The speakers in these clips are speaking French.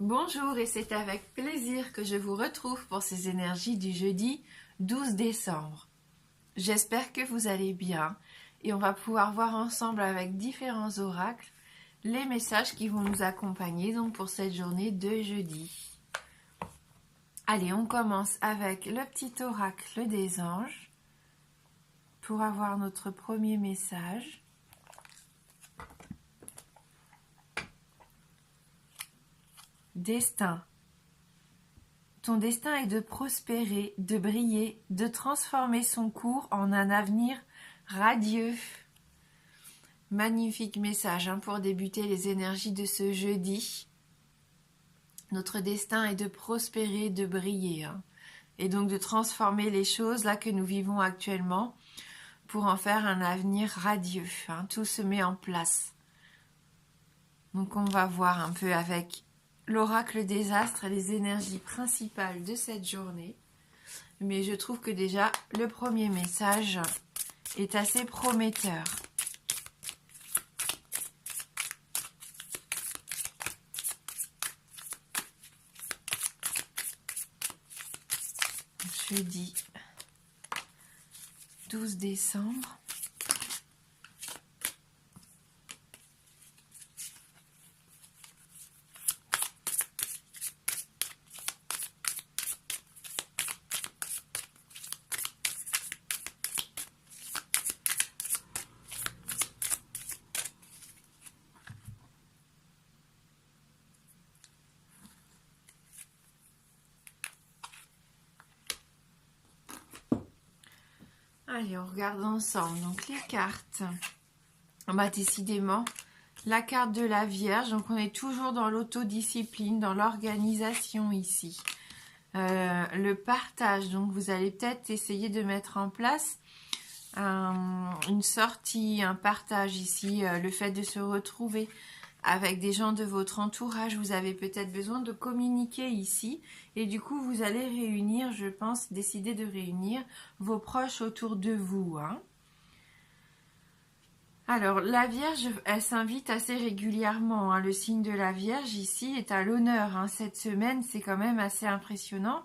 Bonjour et c'est avec plaisir que je vous retrouve pour ces énergies du jeudi 12 décembre. J'espère que vous allez bien et on va pouvoir voir ensemble avec différents oracles les messages qui vont nous accompagner donc pour cette journée de jeudi. Allez, on commence avec le petit oracle des anges pour avoir notre premier message. Destin. Ton destin est de prospérer, de briller, de transformer son cours en un avenir radieux. Magnifique message pour débuter les énergies de ce jeudi. Notre destin est de prospérer, de briller, et donc de transformer les choses là que nous vivons actuellement pour en faire un avenir radieux. Tout se met en place. Donc on va voir un peu avec l'oracle des astres et les énergies principales de cette journée. Mais je trouve que déjà le premier message est assez prometteur. Jeudi 12 décembre. Allez, on regarde ensemble. Donc les cartes. Décidément, la carte de la Vierge. Donc on est toujours dans l'autodiscipline, dans l'organisation ici. Le partage. Donc vous allez peut-être essayer de mettre en place une sortie, un partage ici. Le fait de se retrouver avec des gens de votre entourage, vous avez peut-être besoin de communiquer ici et du coup vous allez réunir, je pense, décider de réunir vos proches autour de vous. Alors la Vierge, elle s'invite assez régulièrement, le signe de la Vierge ici est à l'honneur, cette semaine c'est quand même assez impressionnant,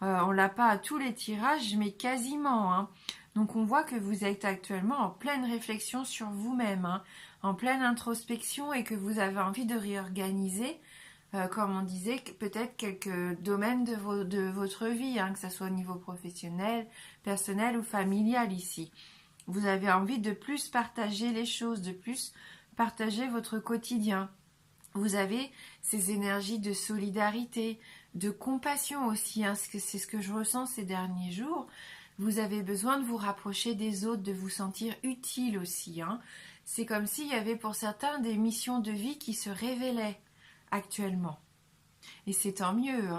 on l'a pas à tous les tirages mais quasiment. Donc on voit que vous êtes actuellement en pleine réflexion sur vous-même, en pleine introspection et que vous avez envie de réorganiser, comme on disait, peut-être quelques domaines de votre vie, que ce soit au niveau professionnel, personnel ou familial ici. Vous avez envie de plus partager les choses, de plus partager votre quotidien. Vous avez ces énergies de solidarité, de compassion aussi, c'est ce que je ressens ces derniers jours. Vous avez besoin de vous rapprocher des autres, de vous sentir utile aussi. C'est comme s'il y avait pour certains des missions de vie qui se révélaient actuellement. Et c'est tant mieux.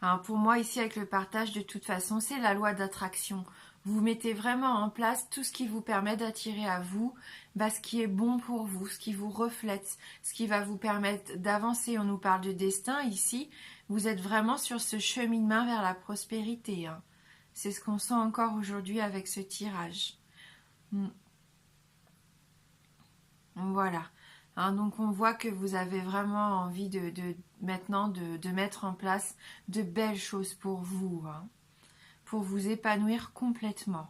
Alors pour moi ici avec le partage, de toute façon, c'est la loi d'attraction. Vous mettez vraiment en place tout ce qui vous permet d'attirer à vous ce qui est bon pour vous, ce qui vous reflète, ce qui va vous permettre d'avancer. On nous parle de destin ici. Vous êtes vraiment sur ce cheminement vers la prospérité. C'est ce qu'on sent encore aujourd'hui avec ce tirage. Voilà. Donc on voit que vous avez vraiment envie maintenant de mettre en place de belles choses pour vous, pour vous épanouir complètement.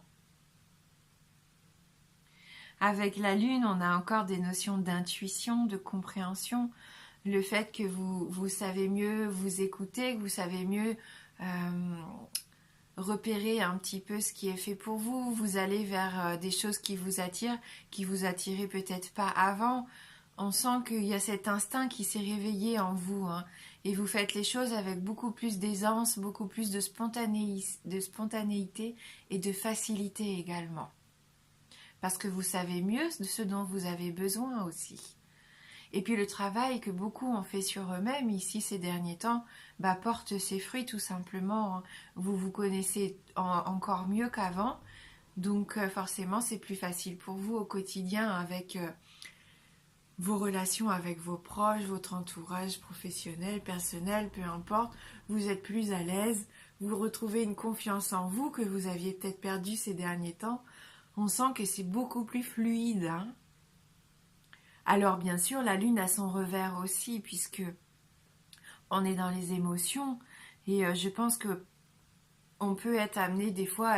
Avec la Lune, on a encore des notions d'intuition, de compréhension, le fait que vous savez mieux vous écouter, que vous savez mieux repérer un petit peu ce qui est fait pour vous. Vous allez vers des choses qui vous attiraient peut-être pas avant. On sent qu'il y a cet instinct qui s'est réveillé en vous, et vous faites les choses avec beaucoup plus d'aisance, beaucoup plus de spontanéité et de facilité également. Parce que vous savez mieux de ce dont vous avez besoin aussi. Et puis le travail que beaucoup ont fait sur eux-mêmes ici ces derniers temps porte ses fruits tout simplement. Vous vous connaissez encore mieux qu'avant, donc forcément c'est plus facile pour vous au quotidien avec vos relations avec vos proches, votre entourage professionnel, personnel, peu importe. Vous êtes plus à l'aise, vous retrouvez une confiance en vous que vous aviez peut-être perdue ces derniers temps. On sent que c'est beaucoup plus fluide. Alors bien sûr, la lune a son revers aussi, puisque on est dans les émotions, et je pense que on peut être amené des fois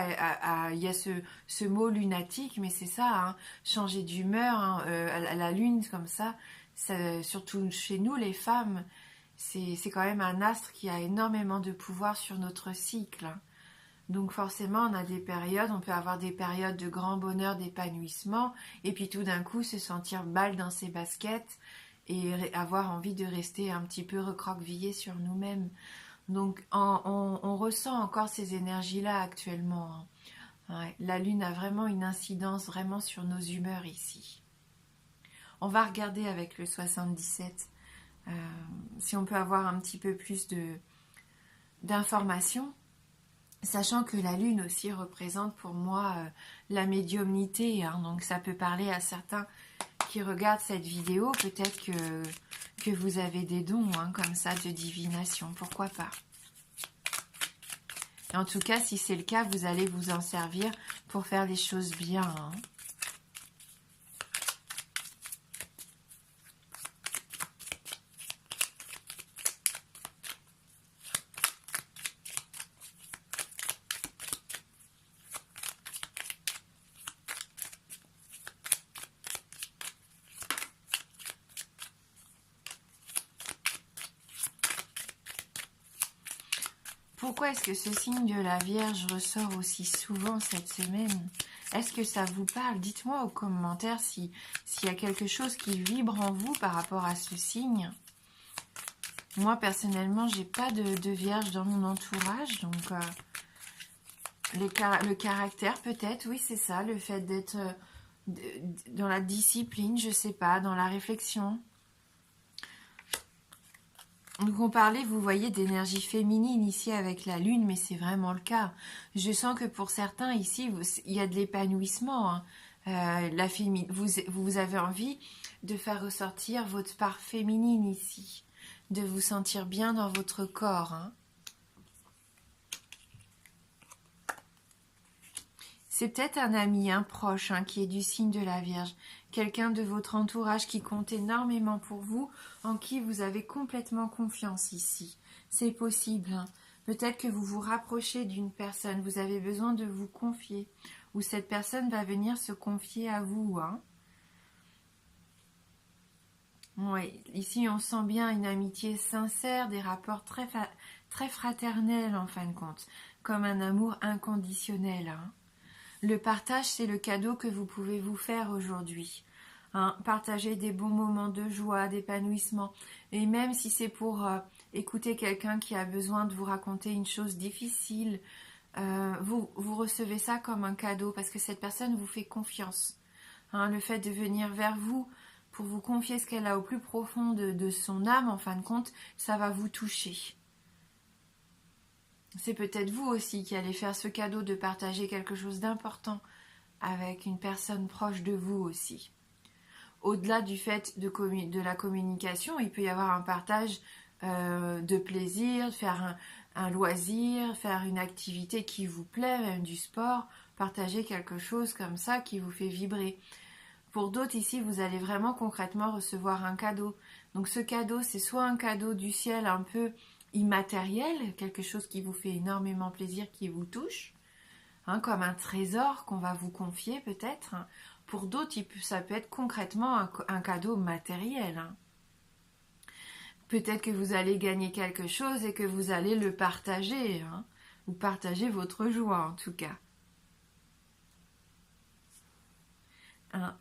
il y a ce mot lunatique, mais c'est ça, hein, changer d'humeur, hein, la lune comme ça, surtout chez nous les femmes, c'est quand même un astre qui a énormément de pouvoir sur notre cycle, hein. Donc forcément, on a des périodes, on peut avoir des périodes de grand bonheur, d'épanouissement, et puis tout d'un coup se sentir balle dans ses baskets et avoir envie de rester un petit peu recroquevillé sur nous-mêmes. Donc on ressent encore ces énergies-là actuellement, hein. Ouais, la Lune a vraiment une incidence vraiment sur nos humeurs ici. On va regarder avec le 77 euh, si on peut avoir un petit peu plus d'informations. Sachant que la lune aussi représente pour moi la médiumnité, hein, donc ça peut parler à certains qui regardent cette vidéo, peut-être que vous avez des dons, hein, comme ça de divination, pourquoi pas. Et en tout cas, si c'est le cas, vous allez vous en servir pour faire les choses bien, hein. Pourquoi est-ce que ce signe de la Vierge ressort aussi souvent cette semaine? Est-ce que ça vous parle? Dites-moi aux commentaires s'il y a quelque chose qui vibre en vous par rapport à ce signe. Moi, personnellement, j'ai pas de Vierge dans mon entourage, donc le caractère peut-être, oui, c'est ça, le fait d'être dans la discipline, je sais pas, dans la réflexion. Donc on parlait, vous voyez, d'énergie féminine ici avec la lune, mais c'est vraiment le cas. Je sens que pour certains ici, il y a de l'épanouissement, hein. Vous avez envie de faire ressortir votre part féminine ici, de vous sentir bien dans votre corps, hein. C'est peut-être un ami, un proche, hein, qui est du signe de la Vierge. Quelqu'un de votre entourage qui compte énormément pour vous, en qui vous avez complètement confiance ici. C'est possible, hein. Peut-être que vous vous rapprochez d'une personne, vous avez besoin de vous confier, ou cette personne va venir se confier à vous, hein. Oui, ici on sent bien une amitié sincère, des rapports très fraternels en fin de compte, comme un amour inconditionnel, hein. Le partage, c'est le cadeau que vous pouvez vous faire aujourd'hui, hein. Partager des bons moments de joie, d'épanouissement. Et même si c'est pour écouter quelqu'un qui a besoin de vous raconter une chose difficile, vous recevez ça comme un cadeau parce que cette personne vous fait confiance, hein. Le fait de venir vers vous pour vous confier ce qu'elle a au plus profond de son âme, en fin de compte, ça va vous toucher. C'est peut-être vous aussi qui allez faire ce cadeau de partager quelque chose d'important avec une personne proche de vous aussi. Au-delà du fait de la communication, il peut y avoir un partage de plaisir, faire un loisir, faire une activité qui vous plaît, même du sport, partager quelque chose comme ça qui vous fait vibrer. Pour d'autres ici, vous allez vraiment concrètement recevoir un cadeau. Donc ce cadeau, c'est soit un cadeau du ciel un peu immatériel, quelque chose qui vous fait énormément plaisir, qui vous touche, hein, comme un trésor qu'on va vous confier peut-être. Pour d'autres, ça peut être concrètement un cadeau matériel, hein. Peut-être que vous allez gagner quelque chose et que vous allez le partager, hein, ou partager votre joie en tout cas. Hein.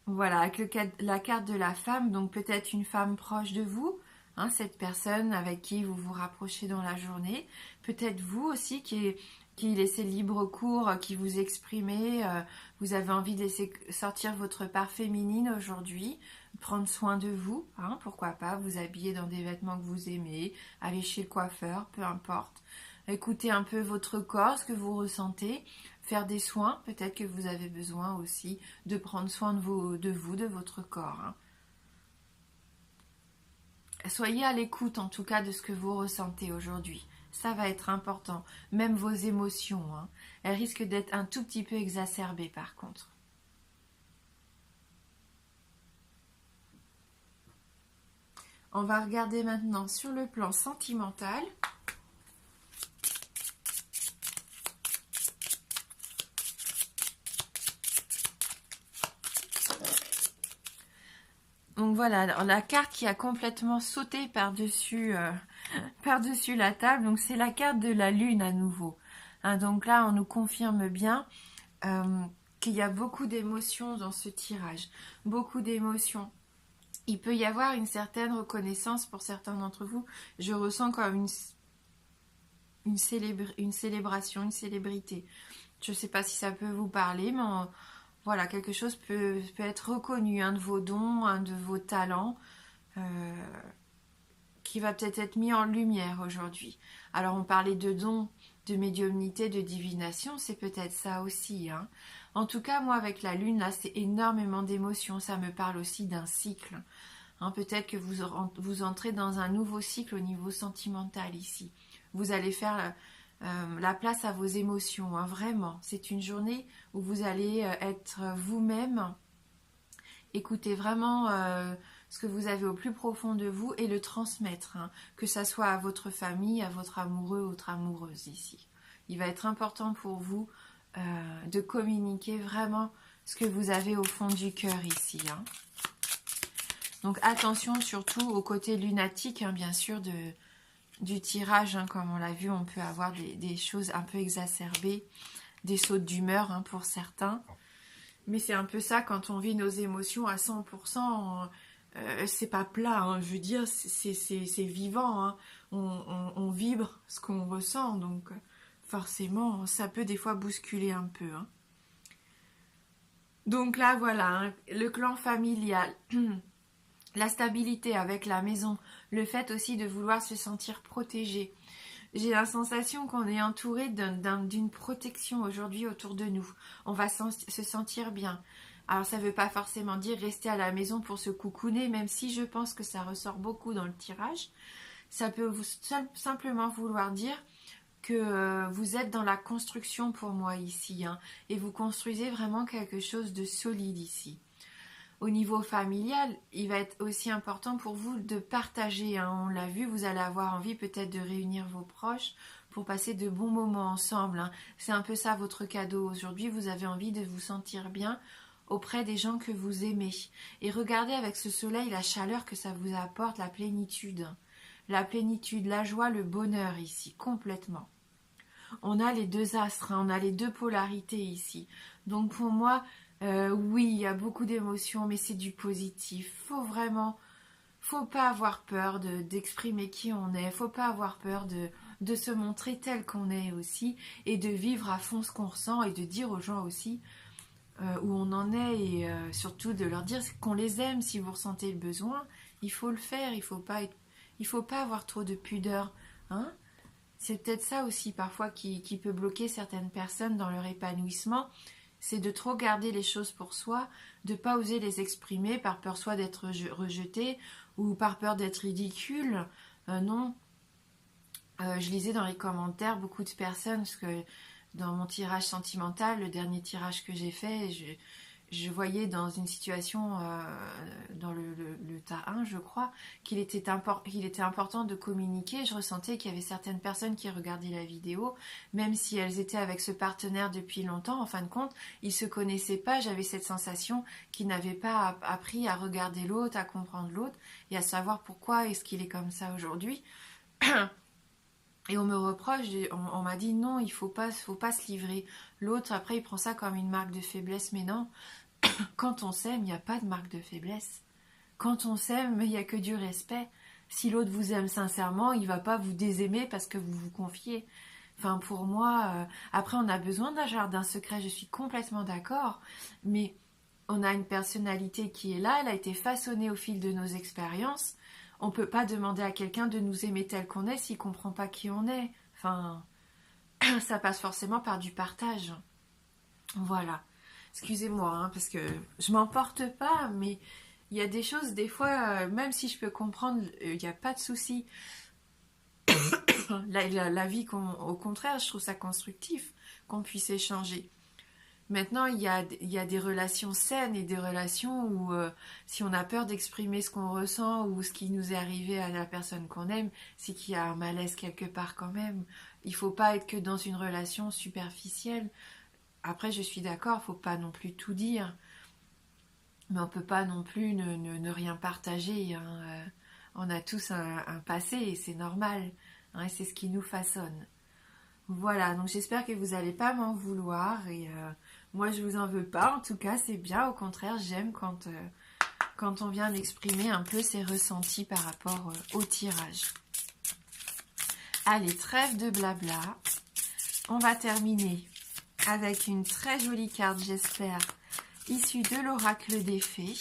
Voilà, avec la carte de la femme, donc peut-être une femme proche de vous, hein, cette personne avec qui vous vous rapprochez dans la journée. Peut-être vous aussi qui laissez libre cours, qui vous exprimez, vous avez envie de laisser sortir votre part féminine aujourd'hui, prendre soin de vous, hein, pourquoi pas, vous habiller dans des vêtements que vous aimez, aller chez le coiffeur, peu importe. Écoutez un peu votre corps, ce que vous ressentez, faire des soins, peut-être que vous avez besoin aussi de prendre soin de votre corps, hein. Soyez à l'écoute en tout cas de ce que vous ressentez aujourd'hui. Ça va être important. Même vos émotions, hein, elles risquent d'être un tout petit peu exacerbées par contre. On va regarder maintenant sur le plan sentimental. Donc voilà, la carte qui a complètement sauté par-dessus par-dessus la table, donc c'est la carte de la lune à nouveau. Hein, donc là, on nous confirme bien qu'il y a beaucoup d'émotions dans ce tirage. Beaucoup d'émotions. Il peut y avoir une certaine reconnaissance pour certains d'entre vous. Je ressens comme une célébration, une célébrité. Je ne sais pas si ça peut vous parler, mais voilà, quelque chose peut être reconnu, un de vos dons, un de vos talents, qui va peut-être être mis en lumière aujourd'hui. Alors on parlait de dons, de médiumnité, de divination, c'est peut-être ça aussi. Hein. En tout cas, moi avec la lune, là, c'est énormément d'émotions. Ça me parle aussi d'un cycle. Hein, peut-être que vous entrez dans un nouveau cycle au niveau sentimental ici. Vous allez faire la place à vos émotions, hein, vraiment. C'est une journée où vous allez être vous-même, écouter vraiment ce que vous avez au plus profond de vous et le transmettre, hein, que ça soit à votre famille, à votre amoureux, votre amoureuse ici. Il va être important pour vous de communiquer vraiment ce que vous avez au fond du cœur ici. Hein. Donc attention surtout au côté lunatique, hein, bien sûr, du tirage. Hein, comme on l'a vu, on peut avoir des choses un peu exacerbées, des sautes d'humeur hein, pour certains. Mais c'est un peu ça quand on vit nos émotions à 100%. C'est pas plat, hein, je veux dire, c'est vivant. Hein. On vibre ce qu'on ressent, donc forcément, ça peut des fois bousculer un peu. Hein. Donc là, voilà, hein, le clan familial, la stabilité avec la maison, le fait aussi de vouloir se sentir protégé. J'ai la sensation qu'on est entouré d'une protection aujourd'hui autour de nous. On va se sentir bien. Alors ça ne veut pas forcément dire rester à la maison pour se coucouner, même si je pense que ça ressort beaucoup dans le tirage. Ça peut simplement vouloir dire que vous êtes dans la construction pour moi ici, hein, et vous construisez vraiment quelque chose de solide ici. Au niveau familial, il va être aussi important pour vous de partager. Hein. On l'a vu, vous allez avoir envie peut-être de réunir vos proches pour passer de bons moments ensemble. Hein. C'est un peu ça votre cadeau. Aujourd'hui, vous avez envie de vous sentir bien auprès des gens que vous aimez. Et regardez avec ce soleil la chaleur que ça vous apporte, la plénitude. La plénitude, la joie, le bonheur ici, complètement. On a les deux astres, hein, on a les deux polarités ici. Donc pour moi, oui, il y a beaucoup d'émotions, mais c'est du positif. Faut pas avoir peur d'exprimer qui on est. Faut pas avoir peur de se montrer tel qu'on est aussi et de vivre à fond ce qu'on ressent et de dire aux gens aussi où on en est et surtout de leur dire qu'on les aime. Si vous ressentez le besoin, il faut le faire. Il faut pas avoir trop de pudeur, hein. C'est peut-être ça aussi parfois qui peut bloquer certaines personnes dans leur épanouissement. C'est de trop garder les choses pour soi, de ne pas oser les exprimer par peur soit d'être rejeté ou par peur d'être ridicule. Non, je lisais dans les commentaires beaucoup de personnes, parce que dans mon tirage sentimental, le dernier tirage que j'ai fait, je voyais dans une situation, dans le tas 1, je crois, qu'il était important de communiquer. Je ressentais qu'il y avait certaines personnes qui regardaient la vidéo, même si elles étaient avec ce partenaire depuis longtemps, en fin de compte, ils ne se connaissaient pas. J'avais cette sensation qu'ils n'avaient pas appris à regarder l'autre, à comprendre l'autre, et à savoir pourquoi est-ce qu'il est comme ça aujourd'hui. Et on me reproche, on m'a dit non, il faut pas se livrer. L'autre, après, il prend ça comme une marque de faiblesse, mais non. Quand on s'aime, il n'y a pas de marque de faiblesse. Quand on s'aime, il n'y a que du respect. Si l'autre vous aime sincèrement, il ne va pas vous désaimer parce que vous vous confiez. Enfin, pour moi, après, on a besoin d'un jardin secret, je suis complètement d'accord. Mais on a une personnalité qui est là, elle a été façonnée au fil de nos expériences. On ne peut pas demander à quelqu'un de nous aimer tel qu'on est s'il ne comprend pas qui on est. Enfin, ça passe forcément par du partage. Voilà. Excusez-moi, hein, parce que je m'emporte pas, mais il y a des choses, des fois, même si je peux comprendre, il n'y a pas de souci. la vie, au contraire, je trouve ça constructif qu'on puisse échanger. Maintenant, il y a des relations saines et des relations où si on a peur d'exprimer ce qu'on ressent ou ce qui nous est arrivé à la personne qu'on aime, c'est qu'il y a un malaise quelque part quand même. Il faut pas être que dans une relation superficielle. Après, je suis d'accord, faut pas non plus tout dire, mais on peut pas non plus ne rien partager, hein. On a tous un passé et c'est normal, hein, et c'est ce qui nous façonne. Voilà, donc j'espère que vous n'allez pas m'en vouloir et moi je vous en veux pas, en tout cas c'est bien, au contraire j'aime quand on vient m'exprimer un peu ses ressentis par rapport au tirage. Allez, trêve de blabla, on va terminer avec une très jolie carte, j'espère, issue de l'oracle des fées.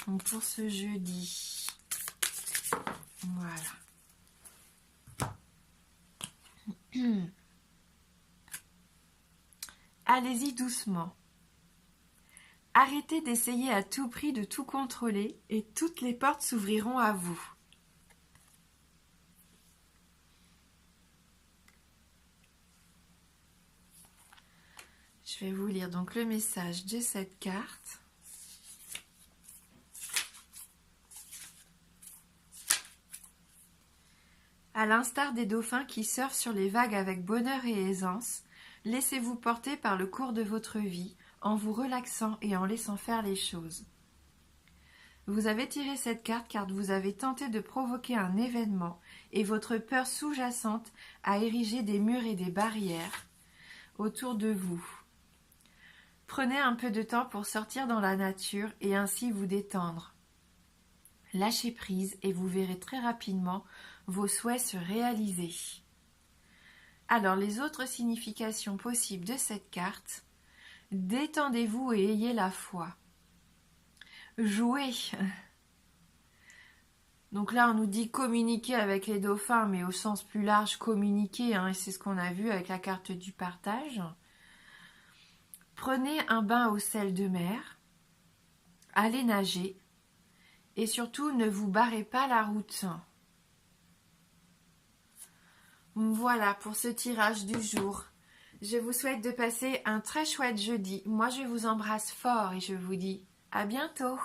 Donc pour ce jeudi, voilà. Allez-y doucement. Arrêtez d'essayer à tout prix de tout contrôler et toutes les portes s'ouvriront à vous. Je vais vous lire donc le message de cette carte. À l'instar des dauphins qui surfent sur les vagues avec bonheur et aisance, laissez-vous porter par le cours de votre vie en vous relaxant et en laissant faire les choses. Vous avez tiré cette carte car vous avez tenté de provoquer un événement et votre peur sous-jacente a érigé des murs et des barrières autour de vous. Prenez un peu de temps pour sortir dans la nature et ainsi vous détendre. Lâchez prise et vous verrez très rapidement vos souhaits se réaliser. Alors, les autres significations possibles de cette carte: détendez-vous et ayez la foi. Jouez. Donc là, on nous dit communiquer avec les dauphins, mais au sens plus large, communiquer, hein, et c'est ce qu'on a vu avec la carte du partage. Prenez un bain au sel de mer, allez nager, et surtout, ne vous barrez pas la route. Voilà pour ce tirage du jour. Je vous souhaite de passer un très chouette jeudi. Moi, je vous embrasse fort et je vous dis à bientôt.